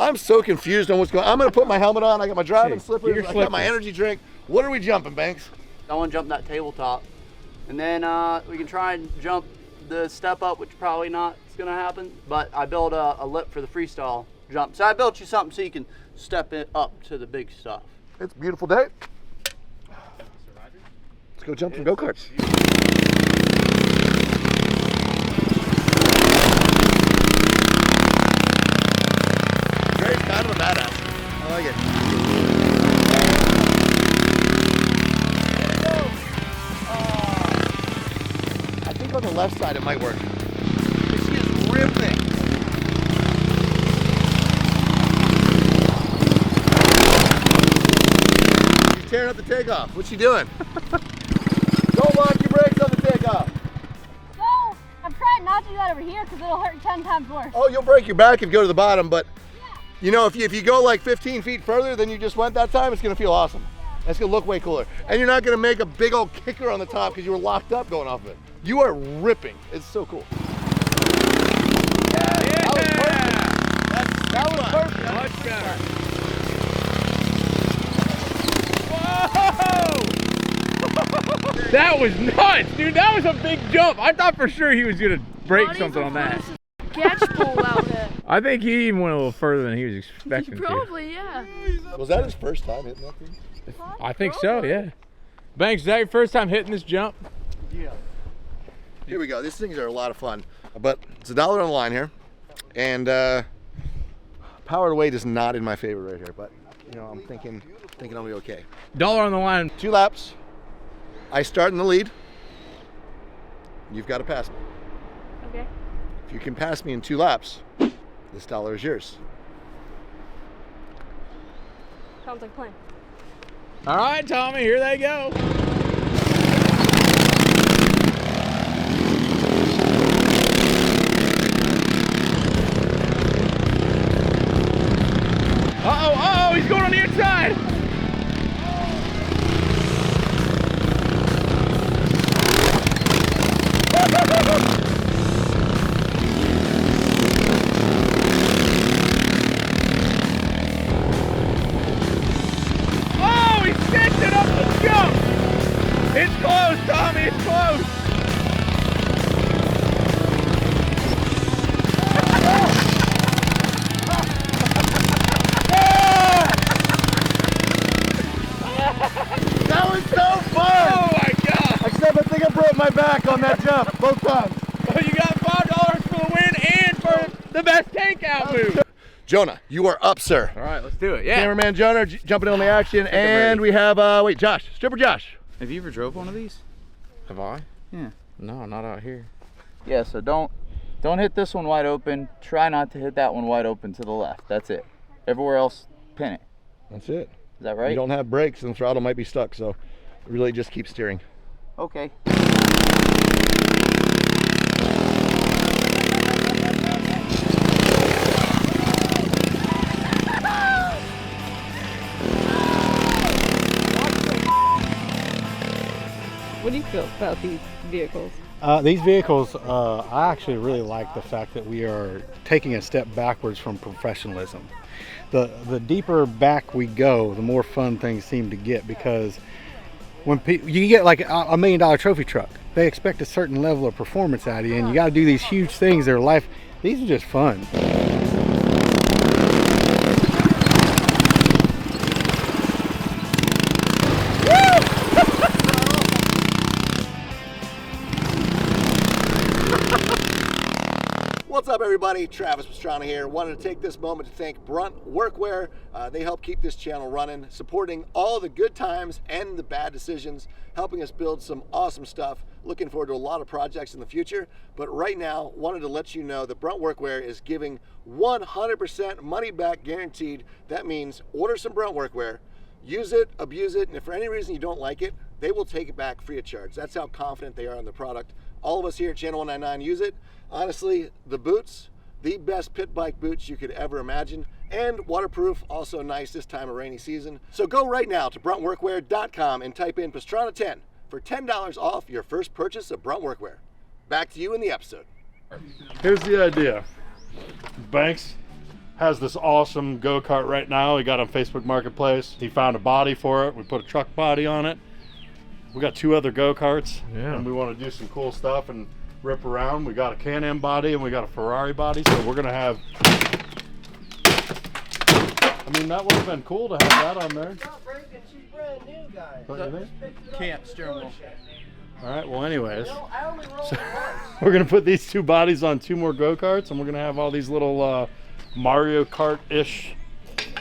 I'm so confused on what's going on. I'm gonna put my helmet on. I got my driving slippers. I got my energy drink. What are we jumping, Banks? I want to jump that tabletop. And then we can try and jump the step up, which probably not is gonna happen. But I built a lip for the freestyle jump. So I built you something so you can step it up to the big stuff. It's a beautiful day. Let's go jump some go-karts. Gary's kind of a badass. I like it. I think on the left side it might work. She is ripping. She's tearing up the takeoff. What's she doing? Don't lock your brakes on the takeoff. No, I'm trying not to do that over here because it'll hurt 10 times worse. Oh, you'll break your back if you go to the bottom, but you know, if you go like 15 feet further than you just went that time, it's gonna feel awesome. It's gonna look way cooler. And you're not gonna make a big old kicker on the top because you were locked up going off of it. You are ripping. It's so cool. Yeah, that was perfect. That was perfect. Much better. Whoa! That was nuts, dude. That was a big jump. I thought for sure he was gonna break something on that. Catch pole out there. I think he even went a little further than he was expecting to. Probably, yeah. Was that his first time hitting that thing? I think so, yeah. Banks, is that your first time hitting this jump? Yeah. Here we go. These things are a lot of fun, but it's $1 on the line here, and power to weight is not in my favor right here. But you know, I'm thinking I'll be okay. $1 on the line. 2 laps. I start in the lead. You've got to pass me. Okay. If you can pass me in 2 laps, this $1 is yours. Sounds like a plan. All right, Tommy, here they go. Uh-oh, he's going on the inside. Oh, he sent it up the jump. It's close, Tommy, it's close. That was so fun! Oh my God! Except I think I broke my back on that jump both times. Well, you got $5 for the win and for the best takeout move. Jonah, you are up, sir. All right, let's do it. Yeah. Cameraman Jonah jumping in on the action, and we have wait, Josh, stripper Josh. Have you ever drove one of these? Have I? Yeah. No, not out here. Yeah, so don't hit this one wide open. Try not to hit that one wide open to the left. That's it. Everywhere else, pin it. That's it. Is that right? You don't have brakes and the throttle might be stuck, so really just keep steering. Okay. What do you feel about these vehicles? These vehicles, I actually really like the fact that we are taking a step backwards from professionalism. The deeper back we go, the more fun things seem to get, because when you get like a $1 million trophy truck, they expect a certain level of performance out of you, and you got to do these huge things. They're life. These are just fun. What's up, everybody? Travis Pastranaland here. Wanted to take this moment to thank Brunt Workwear. They help keep this channel running, supporting all the good times and the bad decisions, helping us build some awesome stuff. Looking forward to a lot of projects in the future, but right now wanted to let you know that Brunt Workwear is giving 100% money back guaranteed. That means order some Brunt Workwear, use it, abuse it, and if for any reason you don't like it, they will take it back free of charge. That's how confident they are in the product. All of us here at Channel 199 use it. Honestly, the boots, the best pit bike boots you could ever imagine, and waterproof, also nice this time of rainy season. So go right now to bruntworkwear.com and type in Pastrana10 for $10 off your first purchase of Brunt Workwear. Back to you in the episode. Here's the idea. Banks has this awesome go-kart right now. He got on Facebook Marketplace. He found a body for it. We put a truck body on it. We got 2 other go-karts, and we want to do some cool stuff and rip around. We got a Can-Am body and we got a Ferrari body, so we're gonna have. I mean, that would have been cool to have that on there. She's brand new, guys. Can't steering wheel. All right. Well, anyways, so we're gonna put these 2 bodies on 2 more go-karts, and we're gonna have all these little Mario Kart-ish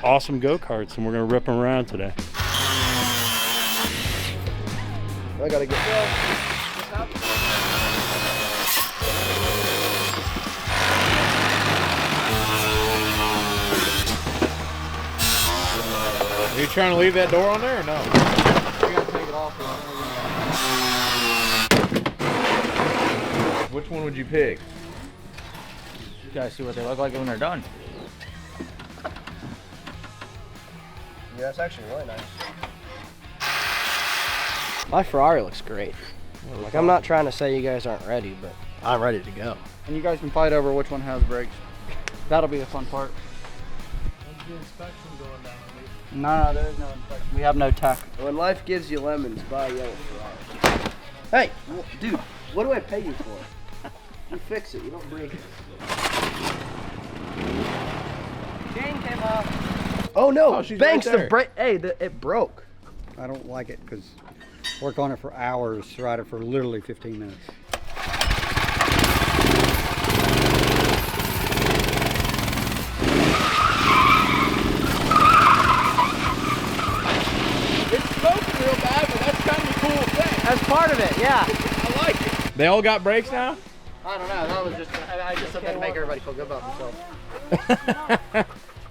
awesome go-karts, and we're gonna rip them around today. I gotta get. Are you trying to leave that door on there or no? We gotta take it off. Which one would you pick? You guys see what they look like when they're done. Yeah, it's actually really nice. My Ferrari looks great. Like, I'm not trying to say you guys aren't ready, but I'm ready to go. And you guys can fight over which one has brakes. That'll be the fun part. When's the inspection going down? No, there is no inspection. We have no tech. When life gives you lemons, buy a yellow Ferrari. Hey, dude, what do I pay you for? You fix it, you don't break it. Chain came off. Oh no, Oh, she's Banks, right the there. brake, hey, it broke. I don't like it because work on it for hours, ride it for literally 15 minutes. It's smoking real bad, but that's kind of a cool thing. That's part of it, yeah. I like it. They all got brakes now? I don't know, that was just, I just said that to make everybody feel good about themselves.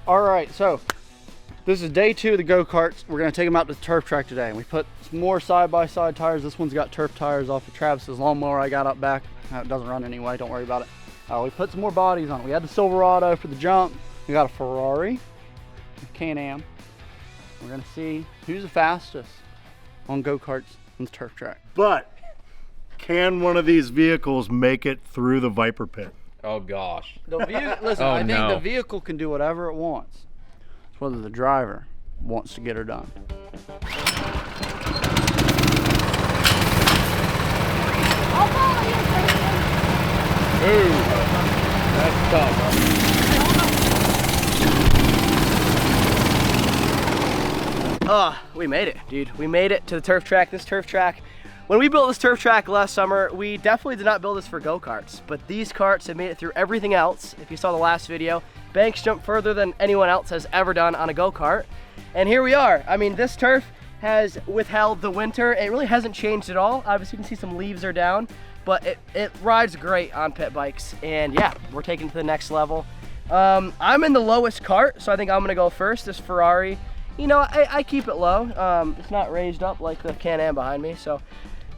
All right, so this is day 2 of the go-karts. We're gonna take them out to the turf track today. We put some more side-by-side tires. This one's got turf tires off of Travis's lawnmower I got up back. It doesn't run anyway, don't worry about it. We put some more bodies on it. We had the Silverado for the jump. We got a Ferrari, a Can-Am. We're gonna see who's the fastest on go-karts on the turf track. But can one of these vehicles make it through the Viper pit? Oh gosh. Listen, Oh, I think no. the vehicle can do whatever it wants. It's whether the driver wants to get her done. I'll follow you, Christian. Ooh. That's tough. We made it, dude. We made it to the turf track. This turf track, when we built this turf track last summer, we definitely did not build this for go-karts, but these karts have made it through everything else. If you saw the last video, Banks jumped further than anyone else has ever done on a go-kart. And here we are. I mean, this turf has withheld the winter. It really hasn't changed at all. Obviously, you can see some leaves are down, but it rides great on pit bikes. And yeah, we're taking it to the next level. I'm in the lowest cart, so I think I'm gonna go first. This Ferrari, you know, I keep it low. It's not raised up like the Can-Am behind me, so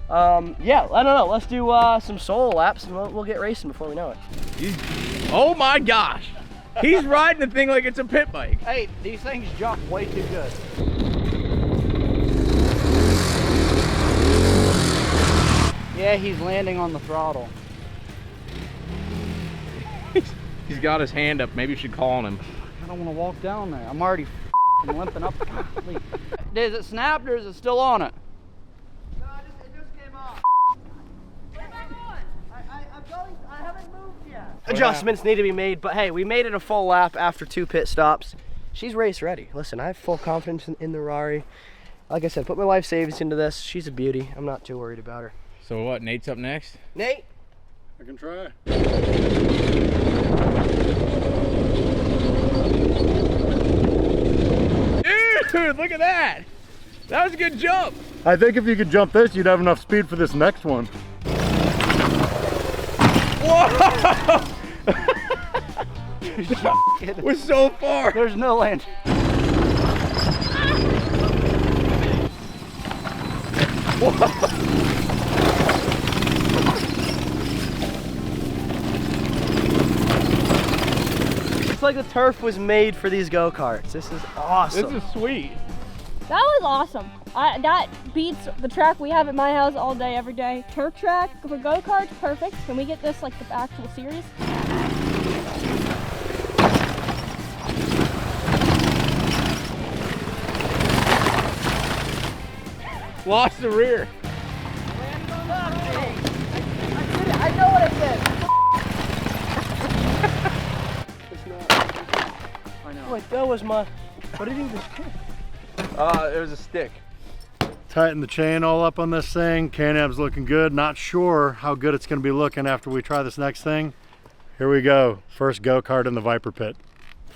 yeah, I don't know. Let's do some solo laps and we'll get racing before we know it. Oh my gosh. He's riding the thing like it's a pit bike. Hey, these things jump way too good. Yeah, he's landing on the throttle. He's got his hand up. Maybe you should call on him. I don't want to walk down there. I'm already limping up. Golly. Is it snapped or is it still on it? No, it just came off. Where am I going? I haven't moved yet. Adjustments need to be made, but hey, we made it a full lap after 2 pit stops. She's race ready. Listen, I have full confidence in the Rari. Like I said, put my life savings into this. She's a beauty. I'm not too worried about her. So what, Nate's up next? Nate? I can try. Dude, look at that. That was a good jump. I think if you could jump this, you'd have enough speed for this next one. Whoa! We're so far. There's no land. It's like the turf was made for these go-karts. This is awesome. This is sweet. That was awesome. That beats the track we have at my house all day, every day. Turf track for go-karts, perfect. Can we get this like the actual series? Lost the rear. I know what I said. It's not. I know. Wait, that was my. What did you even kick? It was a stick. Tighten the chain all up on this thing. Can-Am's looking good. Not sure how good it's going to be looking after we try this next thing. Here we go. First go-kart in the Viper pit.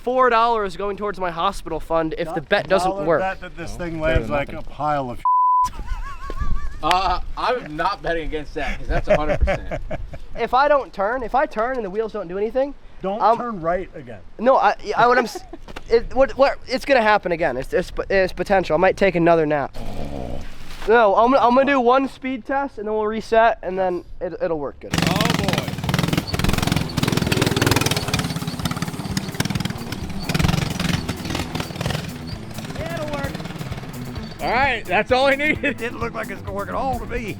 $4 going towards my hospital fund if the bet doesn't work. Bet that this thing lands like a pile of I'm not betting against that because that's 100%. If I turn and the wheels don't do anything, don't turn right again. No, it's gonna happen again. It's potential. I might take another nap. No, I'm gonna do one speed test and then we'll reset and then it'll work good. Oh boy. Yeah, it'll work. All right, that's all I needed. It didn't look like it's gonna work at all to me.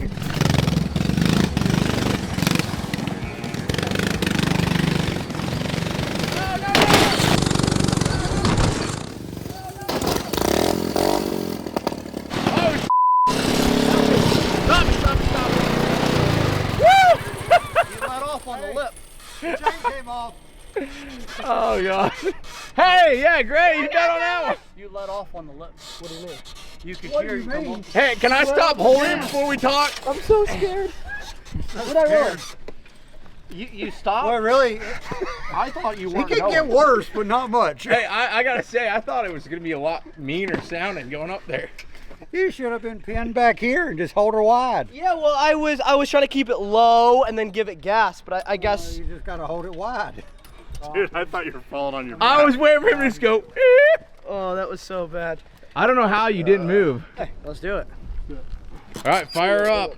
On the lip. The chain came off. Oh god. Hey, yeah, great. You got on that one. You let off on the lip. What do you mean? You could What hear do you come mean? on. Hey, can I stop holding before we talk? I'm so scared. What I roll? You stopped? Well, really, I thought you it weren't can going. get worse, but not much. Hey, I gotta say, I thought it was gonna be a lot meaner sounding going up there. You should have been pinned back here and just hold her wide. Yeah, well, I was trying to keep it low and then give it gas, but I guess. You just gotta hold it wide. Dude, I thought you were falling on your back. I was waiting for him to just go. Oh, that was so bad. I don't know how you didn't move. Hey, let's do it. All right, fire up.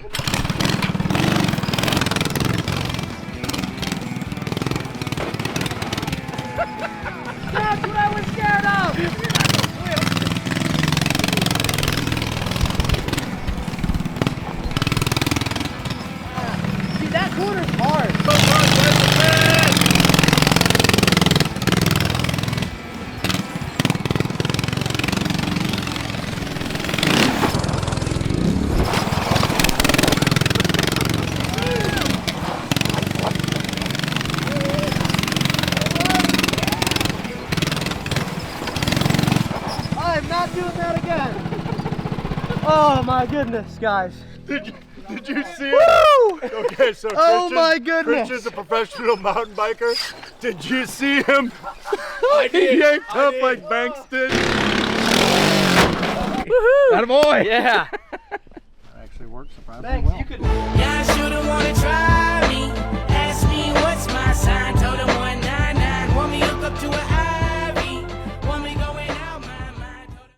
That's what I was scared of. See, that corner's hard. I'm not doing that again. Oh my goodness, guys. Did you see it? Okay, so Oh my goodness. Christian's a professional mountain biker. Did you see him? I did. Yanked up like Banks did. Attaboy. Yeah. Actually worked surprisingly Thanks. well. You could.